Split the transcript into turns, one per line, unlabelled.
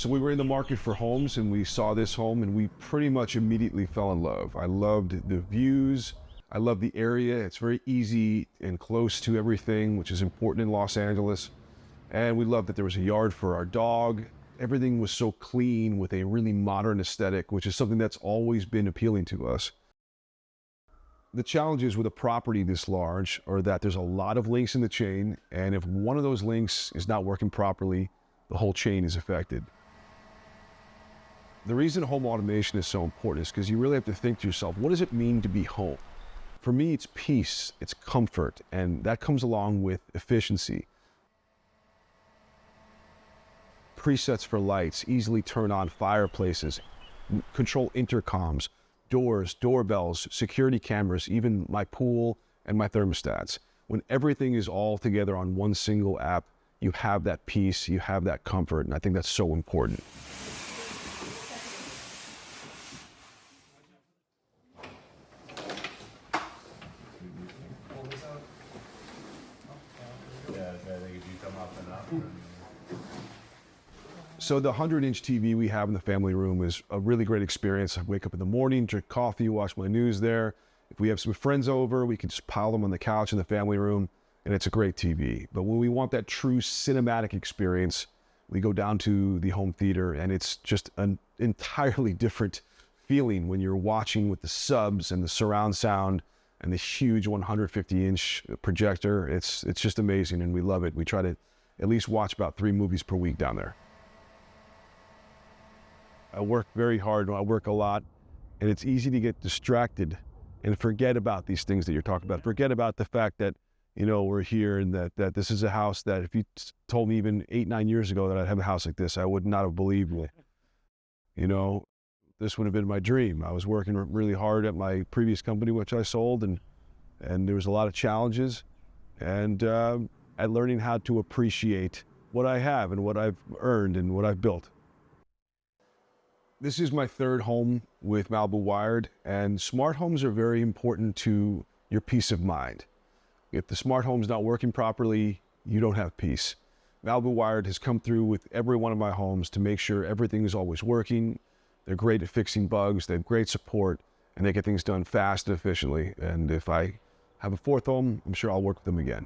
So we were in the market for homes and we saw this home and we pretty much immediately fell in love. I loved the views. I love the area. It's very easy and close to everything, which is important in Los Angeles. And we loved that there was a yard for our dog. Everything was so clean with a really modern aesthetic, which is something that's always been appealing to us. The challenges with a property this large are that there's a lot of links in the chain, and if one of those links is not working properly, the whole chain is affected. The reason home automation is so important is because you really have to think to yourself, what does it mean to be home? For me, it's peace, it's comfort, and that comes along with efficiency. Presets for lights, easily turn on fireplaces, control intercoms, doors, doorbells, security cameras, even my pool and my thermostats. When everything is all together on one single app, you have that peace, you have that comfort, and I think that's so important. So the 100-inch TV we have in the family room is a really great experience. I wake up in the morning, drink coffee, watch my news there. If we have some friends over, we can just pile them on the couch in the family room, and it's a great TV. But when we want that true cinematic experience, we go down to the home theater, and it's just an entirely different feeling when you're watching with the subs and the surround sound and the huge 150-inch projector. It's just amazing, and we love it. We try to at least watch about 3 movies per week down there. I work very hard, I work a lot, and it's easy to get distracted and forget about these things that you're talking about. Forget about the fact that, you know, we're here and that this is a house that if you told me even 8-9 years ago that I'd have a house like this, I would not have believed me. You know, this would have been my dream. I was working really hard at my previous company, which I sold, and there was a lot of challenges, and at learning how to appreciate what I have and what I've earned and what I've built. This is my 3rd home with Malibu Wired, and smart homes are very important to your peace of mind. If the smart home's not working properly, you don't have peace. Malibu Wired has come through with every one of my homes to make sure everything is always working. They're great at fixing bugs, they have great support, and they get things done fast and efficiently. And if I have a 4th home, I'm sure I'll work with them again.